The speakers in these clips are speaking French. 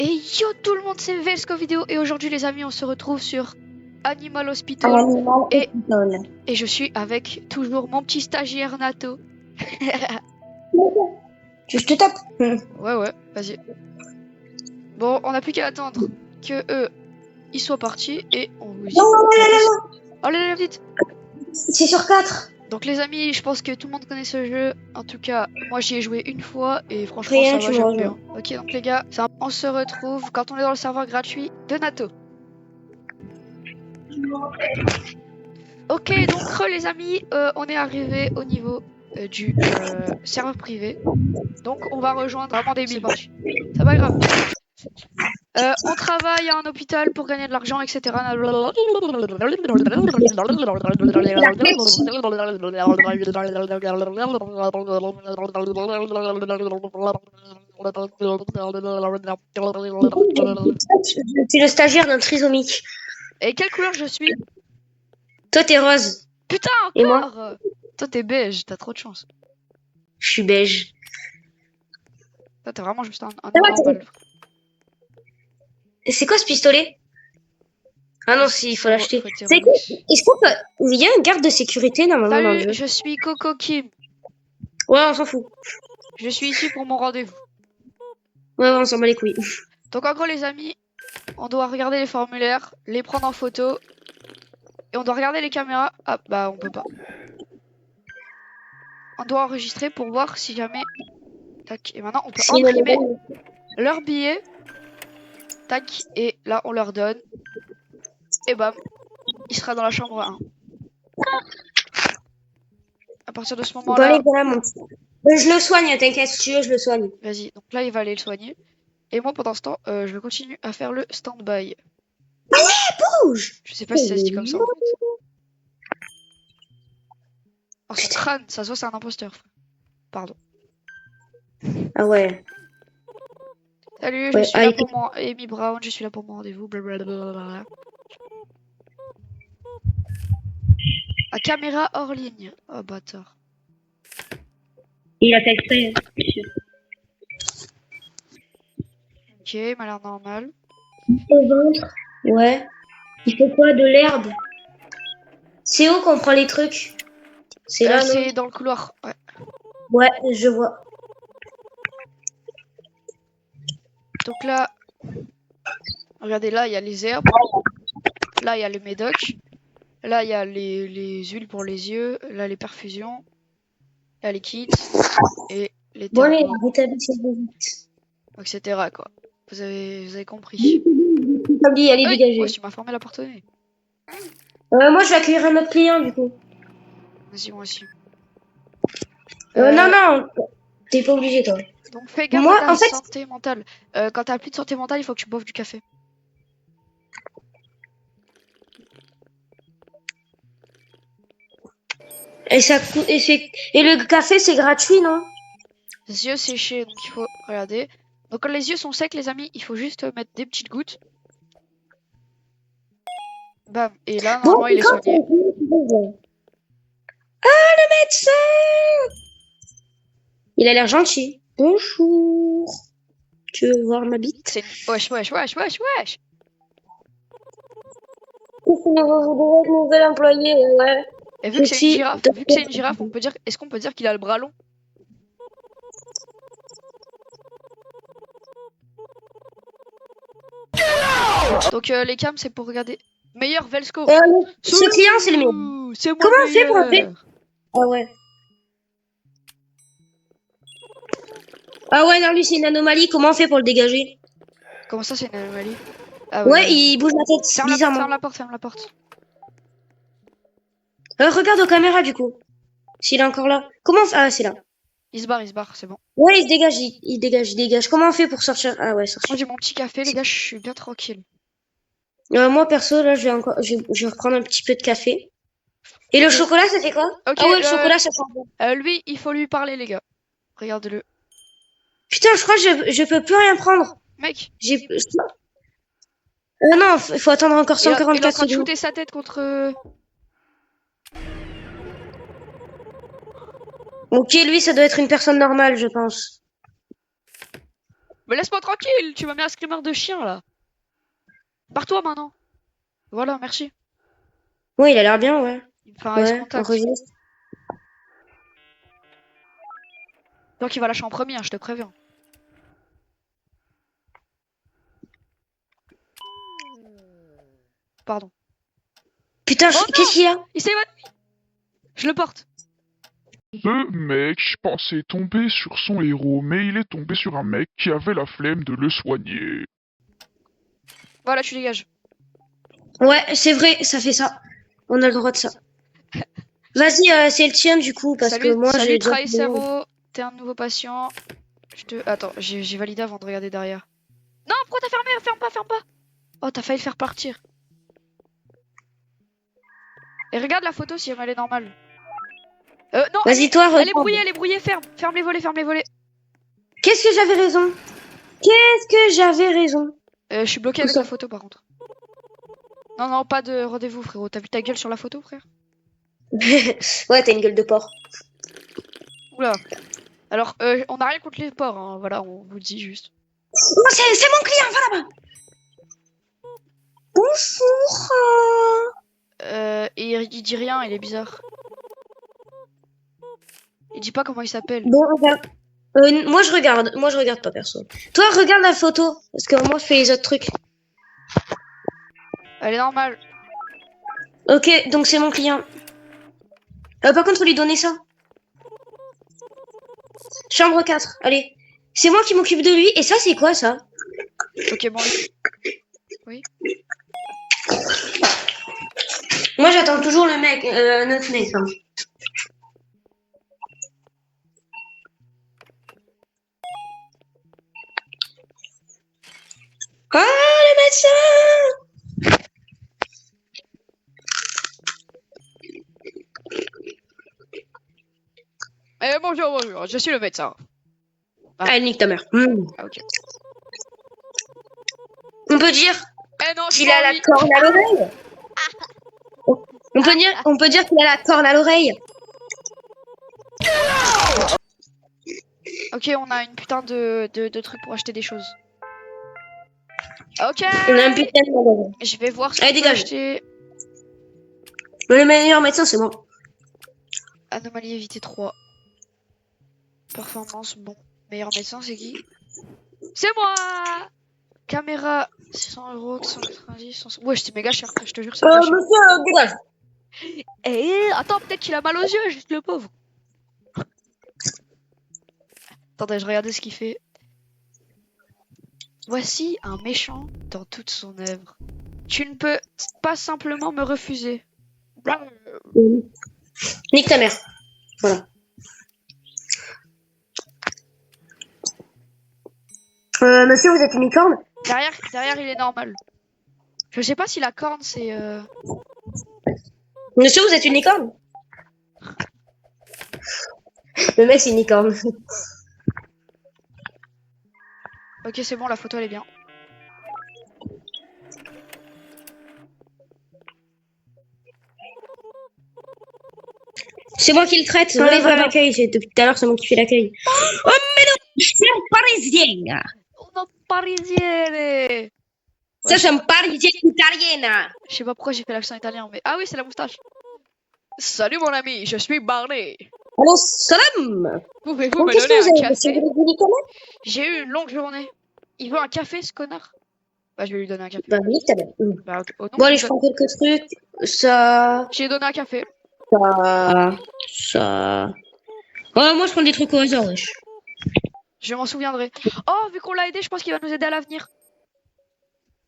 Et yo tout le monde, c'est Vesco Vidéo et aujourd'hui les amis on se retrouve sur Animal Hospital et je suis avec toujours mon petit stagiaire Nato. Je te tape. Ouais, vas-y. Bon, on n'a plus qu'à attendre que eux ils soient partis et on vous dit... Non. Oh là vite. C'est sur 4. Donc les amis, je pense que tout le monde connaît ce jeu. En tout cas, moi j'y ai joué une fois et franchement Rien, ça va, j'aime bien. Ok, donc les gars, on se retrouve quand on est dans le serveur gratuit de Nato. Ok, donc les amis, on est arrivé au niveau du serveur privé. Donc on va rejoindre vraiment des mille parties. C'est pas grave. On travaille à un hôpital pour gagner de l'argent, etc. Je suis le stagiaire d'un trisomique. Et quelle couleur je suis? Toi, t'es rose. Putain, encore. Et moi? Toi, t'es beige, t'as trop de chance. Je suis beige. Toi, t'es vraiment juste un normal. C'est quoi ce pistolet? Ah non, si, il faut l'acheter. Est-ce qu'il y a un garde de sécurité normalement dans le jeu? Salut, je suis Coco Kim. Ouais, on s'en fout. Je suis ici pour mon rendez-vous. Ouais, on s'en bat les couilles. Donc en gros les amis, on doit regarder les formulaires, les prendre en photo. Et on doit regarder les caméras. Ah bah on peut pas. On doit enregistrer pour voir si jamais... Tac, et maintenant on peut imprimer leur billet. Tac, et là on leur donne. Et bam, il sera dans la chambre 1. À partir de ce moment-là... Je le soigne, t'inquiète, si tu veux, je le soigne. Vas-y, donc là il va aller le soigner. Et moi pendant ce temps, je vais continuer à faire le stand-by. Allez, bouge! Je sais pas si ça se dit comme ça en fait. Oh, son crâne, ça se voit, c'est un imposteur. Pardon. Ah ouais. Salut, je suis là pour mon... Amy Brown, je suis là pour mon rendez-vous. Blablabla. À caméra hors ligne. Oh bâtard. Il a fait exprès. Ok, il m'a l'air normal. Au ventre. Ouais. Il faut quoi? De l'herbe. C'est où qu'on prend les trucs? C'est là, non? C'est dans le couloir, ouais. Ouais, je vois. Donc là, regardez, là il y a les herbes. Là il y a le médoc. Là il y a les huiles pour les yeux. Là les perfusions. Là les kits. Et les bon, allez, etc. quoi. Vous avez compris. Allez, dégagez. Ouais, tu m'as fermé la porte au nez. Moi je vais accueillir un autre client du coup. Vas-y, moi aussi. Non, t'es pas obligé toi. Donc fais gaffe à ta santé mentale. Quand t'as plus de santé mentale, il faut que tu boives du café. Et le café c'est gratuit, non? Les yeux séchés, donc il faut regarder. Donc quand les yeux sont secs, les amis, il faut juste mettre des petites gouttes. Bam. Et là, normalement, il est soigné. Ah, le médecin! Il a l'air gentil. Bonjour. Tu veux voir ma bite? Wesh. Nouvel employé, ouais. Et vu que c'est une girafe, on peut dire... Est-ce qu'on peut dire qu'il a le bras long? Donc les cams, c'est pour regarder. Meilleur Vesco. Ce client, c'est le meilleur. C'est moi. Comment on fait pour appeler? Ah ouais. Ah ouais, non, lui, c'est une anomalie. Comment on fait pour le dégager? Comment ça, c'est une anomalie? Ah ouais, il bouge la tête. Bizarrement. Ferme la porte. Regarde aux caméras, du coup. S'il est encore là. Comment... Ah, c'est là. Il se barre, c'est bon. Ouais, il se dégage. Comment on fait pour sortir? Ah ouais, sortir. Moi, j'ai mon petit café, les gars, je suis bien tranquille. Moi, perso, là, je vais reprendre un petit peu de café. Et le chocolat, ça fait quoi? Okay, ah ouais, le chocolat, ça fait... lui, il faut lui parler, les gars. Regardez-le. Putain, je crois que je peux plus rien prendre. Mec. non, il faut attendre encore 144 secondes. Il est en train de shooter sa tête contre... Ok, lui, ça doit être une personne normale, je pense. Mais laisse-moi tranquille, tu m'as mis un screamer de chien là. Barre-toi maintenant. Voilà, merci. Oui, il a l'air bien, ouais. Il me fait un ice Ouais, contact. enregistre. Donc il va lâcher en premier, hein, je te préviens. Pardon. Putain, Oh qu'est-ce non! qu'il y a? Il s'est évanoui! Je le porte. Ce mec pensait tomber sur son héros, mais il est tombé sur un mec qui avait la flemme de le soigner. Voilà, tu dégages. Ouais, c'est vrai, ça fait ça. On a le droit de ça. Vas-y, c'est le tien du coup, parce que Salut, moi j'ai salut déjà... Tricero. T'es un nouveau patient. Attends, j'ai validé avant de regarder derrière. Non, pourquoi t'as fermé? Ferme pas, ferme pas. Oh, t'as failli le faire partir. Et regarde la photo si elle est normale. Non, Vas-y, toi, elle est regarde. brouillée, ferme. Ferme les volets, ferme les volets. Qu'est-ce que j'avais raison? Qu'est-ce que j'avais raison? Je suis bloqué Où avec ça? la photo par contre. Non, non, pas de rendez-vous, frérot. T'as vu ta gueule sur la photo, frère? Ouais, t'as une gueule de porc. Oula. Alors, on a rien contre les porcs, hein. Voilà, on vous le dit juste. Oh, c'est mon client, va là-bas. Bonjour. Et il dit rien, il est bizarre. Il dit pas comment il s'appelle. Bon, regarde. Moi je regarde pas perso. Toi, regarde la photo, parce que moi je fais les autres trucs. Elle est normale. Ok, donc c'est mon client. Par contre, faut lui donner ça. Chambre 4, allez. C'est moi qui m'occupe de lui, et ça, c'est quoi, ça? Ok, bon, oui. Moi, j'attends toujours le mec, notre mec. Hein. Ah, le médecin! Bonjour, je suis le médecin. Ah, nique ta mère. Ah, ok. On peut dire Eh non, qu'il a la corne à l'oreille. On peut dire qu'il a la corne à l'oreille. Ok, on a une putain de trucs pour acheter des choses. Ok. On a un putain de magasin. Je vais voir ce Allez, qu'on peut dégage. acheter. Le meilleur médecin, c'est moi. Anomalie évité 3. Performance, bon. Meilleur médecin, c'est qui? C'est moi! Caméra, 600 €, 190, 100... Ouais, c'était méga cher, je te jure, c'est méga cher. Monsieur, dégage. Attends, peut-être qu'il a mal aux yeux, juste le pauvre. Attendez, je regardais ce qu'il fait. Voici un méchant dans toute son œuvre. Tu ne peux pas simplement me refuser. Nique ta mère. Voilà. Monsieur, vous êtes une licorne? Derrière, il est normal. Je sais pas si la corne, c'est... Monsieur, vous êtes une licorne? Le mec, c'est une licorne. Ok, c'est bon, la photo, elle est bien. C'est moi qui le traite. Enlève l'accueil. Depuis tout à l'heure, c'est moi qui fais l'accueil. Oh, mais non, je suis un parisien. Una parisienne! Ça, c'est un parisien italien. Je sais pas pourquoi j'ai fait l'accent italien, mais... Ah oui, c'est la moustache. Salut mon ami, je suis Barney. Allô, salam. Pouvez-vous me Qu'est-ce donner que vous un avez, café? monsieur? Vous êtes une licorne? J'ai eu une longue journée. Il veut un café, ce connard? Bah, je vais lui donner un café. Bah, nique ta mère. Bah, ok. Oh, non, Bon, allez, je prends quelques trucs. Ça. j'ai donné un café. Ça. Oh, moi, je prends des trucs au hasard, wesh. Je m'en souviendrai. Oh, vu qu'on l'a aidé, je pense qu'il va nous aider à l'avenir.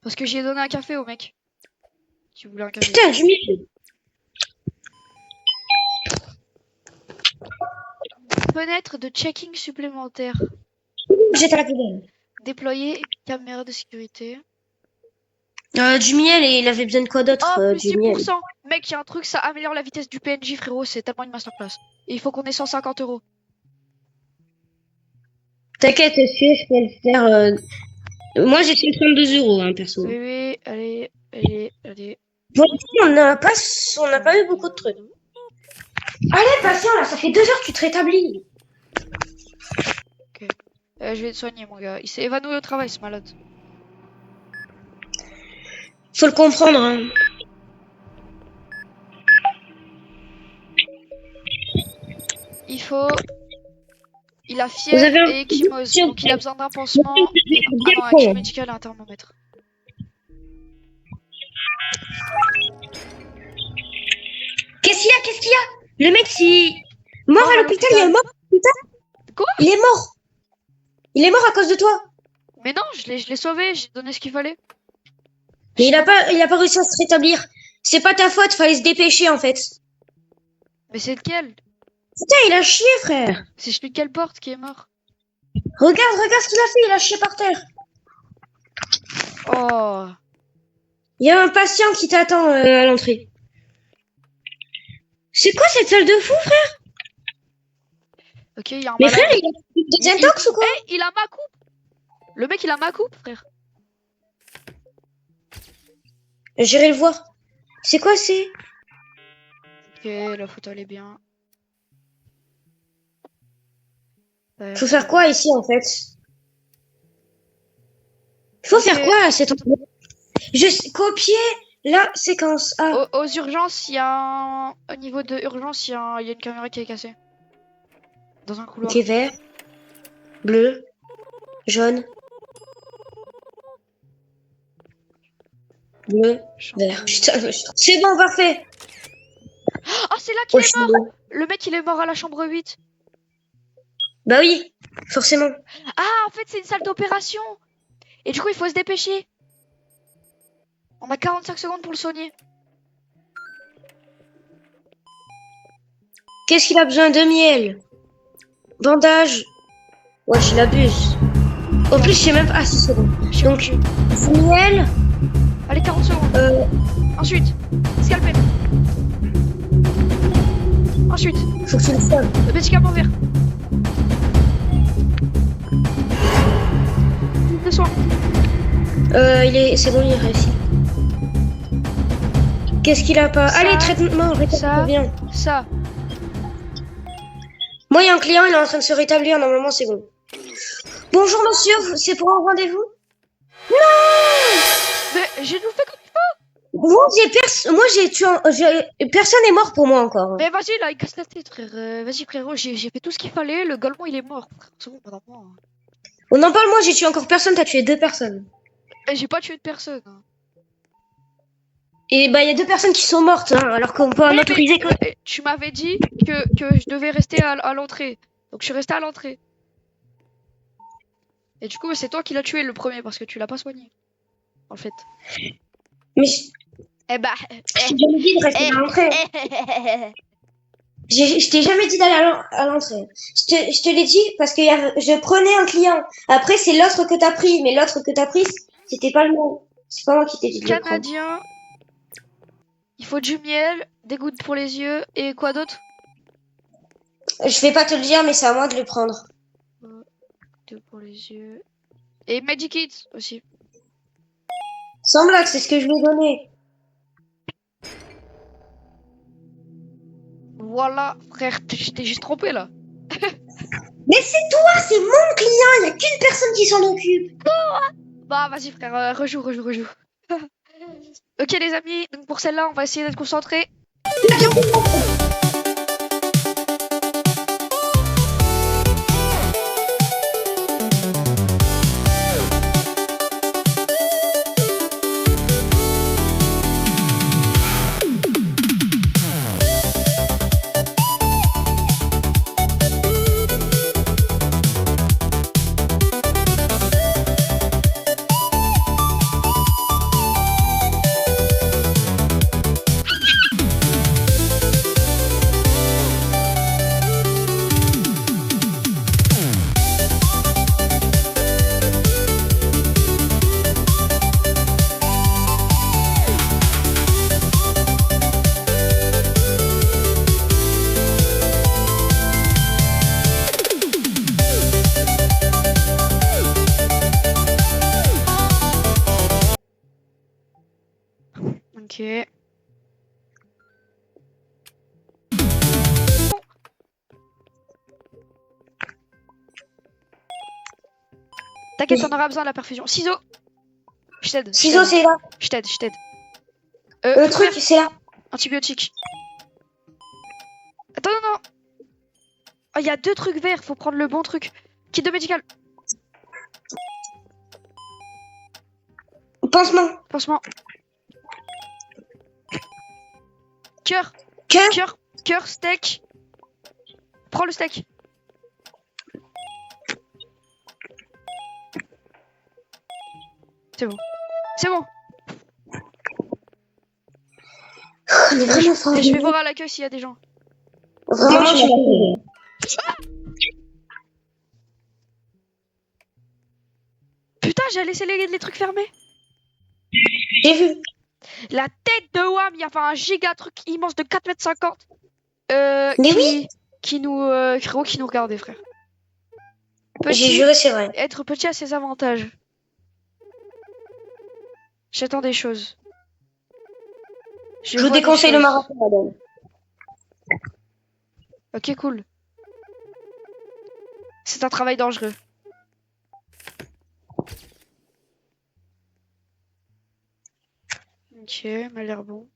Parce que j'ai donné un café au mec. Tu voulais un café? Putain, du miel. Fenêtre de checking supplémentaire. J'étais la poubelle. Déployer caméra de sécurité. Du miel, et il avait besoin de quoi d'autre? Oh, plus Du miel. 6%. Mec, il y a un truc, ça améliore la vitesse du PNJ, frérot. C'est tellement une masterclass. Et il faut qu'on ait 150 €. T'inquiète, monsieur, je peux le faire. Moi, j'ai fait 32 €, hein, perso. Oui, oui, allez. Bon, on n'a pas eu beaucoup de trucs. Allez, patient, là, ça fait 2 heures que tu te rétablis. Ok. Je vais te soigner, mon gars. Il s'est évanoui au travail, ce malade. Faut le comprendre, hein. Il faut... Il a Vous fièvre avez un et ecchymose, petit donc il a besoin d'un pansement. Ah non, un con. kit médical et un thermomètre. Qu'est-ce qu'il y a? Le mec, il... Mort Mort à à l'hôpital, il est l'hôpital. mort. Putain, Quoi? il est mort. Il est mort à cause de toi. Mais non, je l'ai sauvé, j'ai donné ce qu'il fallait. Mais il a pas réussi à se rétablir. C'est pas ta faute, fallait se dépêcher en fait. Mais c'est lequel? Putain, il a chié, frère. C'est celui de quelle porte qui est mort? Regarde ce qu'il a fait, il a chié par terre. Oh. Il y a un patient qui t'attend à l'entrée. C'est quoi cette salle de fou, frère? Ok, il y a un Mais malade. frère, il a des intox ou quoi? Il a ma coupe. Le mec, il a ma coupe, frère. J'irai le voir. C'est quoi, c'est? Ok, la photo, elle est bien. Faut faire quoi ici, en fait? Faut Ok. faire quoi, là, cet endroit? Copier la séquence. Ah, Aux urgences, il y a un... Au niveau de urgence, il y a une caméra qui est cassée. Dans un couloir. ok, vert, bleu, jaune, bleu, vert. Putain, c'est bon, parfait. Ah, c'est là qu'il Oh, est je suis mort. bon. Le mec, il est mort à la chambre 8. Bah oui, forcément. Ah, en fait, c'est une salle d'opération. Et du coup, il faut se dépêcher. On a 45 secondes pour le soigner. Qu'est-ce qu'il a besoin de miel? Bandage. Ouais, je l'abuse. En plus, je sais même pas. Ah, si, c'est bon. Donc, miel. Allez, 40 secondes. Ensuite, scalpel. Ensuite, Faut que tu le fasses. le médicament vert. Le soin. C'est bon, il est réussi. Qu'est-ce qu'il a pas? Ça, Allez, traitement, ça. rétablir, viens. Ça. Moi, il y a un client, il est en train de se rétablir. Normalement, c'est bon. Bonjour, monsieur, c'est pour un rendez-vous? Mais j'ai tout fait comme... Moi, j'ai tué personne n'est mort pour moi encore. Mais vas-y, là, il casse la tête, frère. Vas-y, frérot, j'ai fait tout ce qu'il fallait. Le golemon, il est mort. Frère, c'est bon, pendant moi. On en parle, moi, j'ai tué encore personne, t'as tué 2 personnes. Et j'ai pas tué de personne. Hein. Et bah, il y a 2 personnes qui sont mortes, hein, alors qu'on peut en autoriser que... Tu m'avais dit que je devais rester à l'entrée. Donc je suis resté à l'entrée. Et du coup, c'est toi qui l'as tué le premier parce que tu l'as pas soigné. En fait. Mais Eh bah. je t'ai jamais dit de rester à l'entrée. Je t'ai jamais dit d'aller à l'entrée. Je te l'ai dit parce que je prenais un client. Après, c'est l'autre que t'as pris. Mais l'autre que t'as pris, c'était pas le mien. C'est pas moi qui t'ai dit de le prendre. Canadien. Il faut du miel, des gouttes pour les yeux et quoi d'autre? Je vais pas te le dire, mais c'est à moi de le prendre. Deux pour les yeux. Et Medikit aussi. Sans blague, c'est ce que je lui ai donné. Voilà, frère, je t'ai juste trompé là. Mais c'est toi, c'est mon client. Il y a qu'une personne qui s'en occupe. Bah vas-y frère, rejoue. Ok les amis, donc pour celle-là, on va essayer d'être concentrés. Ok. T'inquiète, on aura besoin de la perfusion. Ciseaux. Je t'aide. Ciseaux, c'est là. Je t'aide, je t'aide. Le feu truc, vert, c'est là. antibiotique. Attends, non. Oh, il y a 2 trucs verts, faut prendre le bon truc. Kit de médical. Pansement. Pansement. Cœur. Cœur. Cœur, steak. Prends le steak. C'est bon. C'est bon. On est vraiment fort. Je vais voir à l'accueil s'il y a des gens. Vraiment, je suis Putain, j'ai laissé les trucs fermés. J'ai vu. La tête de Wam, il y a un giga truc immense de 4,50 m. Mais oui. Qui nous regardait, frère. J'ai Petit, juré, c'est vrai. être petit a ses avantages. J'attends des choses. Je vous déconseille le marathon, madame. Ok, cool. C'est un travail dangereux. Ok, m'a l'air bon.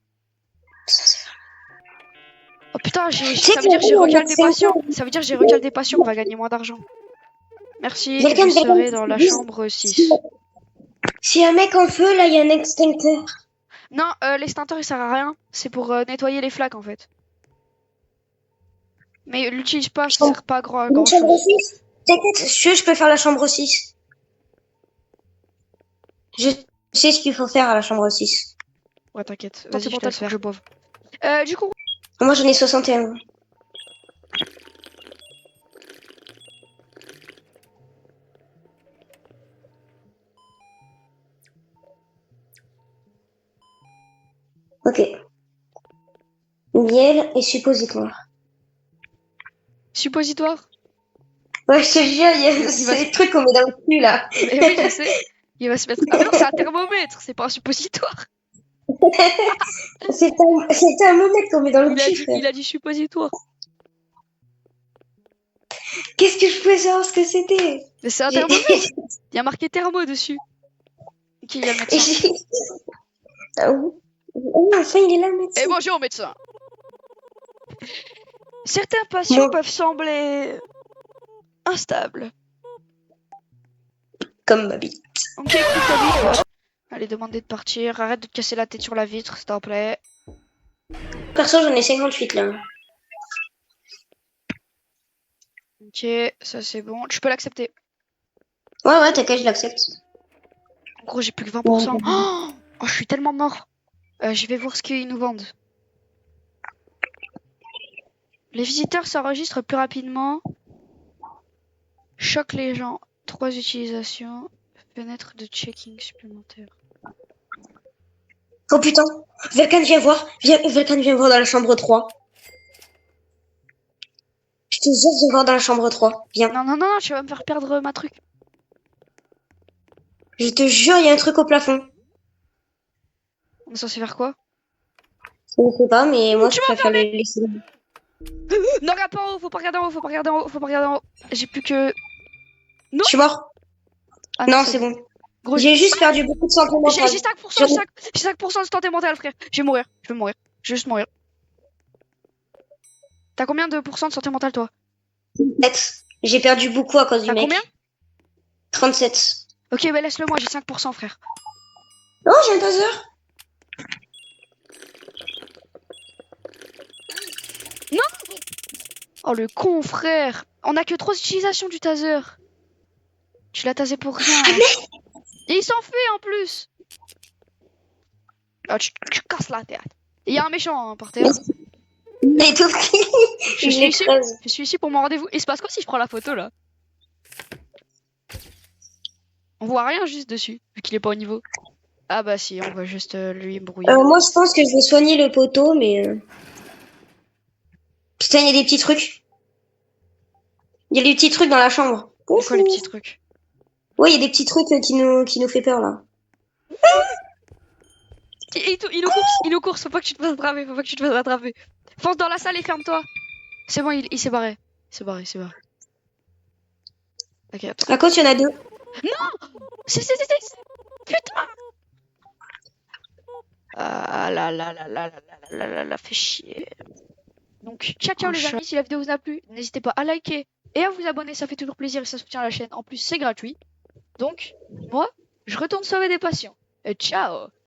Oh putain, ça veut dire que j'ai recalé des patients. Ça veut dire que j'ai recalé des patients, on va gagner moins d'argent. Merci, je serai dans la chambre 6. Si un mec en feu, là, il y a un extincteur. Non, l'extincteur il sert à rien. C'est pour nettoyer les flaques en fait. Mais l'utilise pas, ça sert pas à grand Une chambre chose. 6. T'inquiète, je peux faire la chambre 6. Je sais ce qu'il faut faire à la chambre 6. Ouais, t'inquiète. Vas-y, je te laisse faire. Je boive. Du coup, Moi, j'en ai 61. Ok. Miel et suppositoire. suppositoire. Ouais, je te jure, il y a ces trucs qu'on met dans le cul, là. Eh oui, je sais. Il va se mettre. Ah mais non, c'est un thermomètre, c'est pas un suppositoire. C'est un moment qu'on met dans le cul, frère. Il a dit suppositoire. Qu'est-ce que je pouvais savoir ce que c'était? Mais c'est un thermomètre. Il y a marqué thermo dessus. Ok, il y a le médecin. Ah oui. Oh, enfin, il est là, le médecin. Eh bonjour, médecin. Certains patients peuvent sembler instables. Comme ma bite. Ok, écoute ta bite. Allez, demandez de partir. Arrête de te casser la tête sur la vitre, s'il te plaît. Perso, j'en ai 58 là. Ok, ça c'est bon. Tu peux l'accepter. Ouais, t'inquiète, je l'accepte. En gros, j'ai plus que 20%. Oh, je suis tellement mort. Je vais voir ce qu'ils nous vendent. Les visiteurs s'enregistrent plus rapidement. Choque les gens. 3 utilisations. Fenêtre de checking supplémentaire. Oh putain, Velkan vient voir. Velkan vient voir dans la chambre 3. Je te jure, viens voir dans la chambre 3. Viens. Non, tu vas me faire perdre ma truc. Je te jure, il y a un truc au plafond. On est censé faire quoi? Je ne sais pas, mais moi je préfère le laisser. Non, regarde pas en haut, faut pas regarder en haut, faut pas regarder en haut, faut pas regarder en haut. J'ai plus que... Non. Je suis mort. Ah, non, c'est bon. J'ai juste perdu beaucoup de santé mentale. J'ai 5%, j'ai 5% de santé mentale, frère. Je vais mourir, je vais juste mourir. T'as combien de pourcents de santé mentale, toi? 7. J'ai perdu beaucoup à cause du mec. T'as combien? 37. Ok, bah laisse-le moi, j'ai 5%, frère. Oh, j'ai un taser. Non. Oh, le con, frère. On a que 3 utilisations du taser. Tu l'as tasé pour rien. Et il s'en fait en plus. Ah, tu casses la tête. Il y a un méchant par terre. Mais tout je suis ici pour mon rendez-vous. Il se passe quoi si je prends la photo là? On voit rien juste dessus, vu qu'il est pas au niveau. Ah bah si, on voit juste lui brouiller. Moi je pense que je vais soigner le poteau, mais... Putain, il y a des petits trucs. Il y a des petits trucs dans la chambre. C'est quoi les petits trucs? Ouais, il y a des petits trucs qui nous fait peur là. Il nous course, faut pas que tu te fasses attraper, Fonce dans la salle et ferme-toi. C'est bon, il s'est barré. Il s'est barré. Ok, attends. À cause, il y en a 2. Non! C'est... Putain! Ah là là là là là là là là là, fait chier. Donc, ciao Oh, les amis, si la vidéo vous a plu, n'hésitez pas à liker et à vous abonner, ça fait toujours plaisir et ça soutient la chaîne. En plus, c'est gratuit. Donc, moi, je retourne sauver des patients. Et ciao!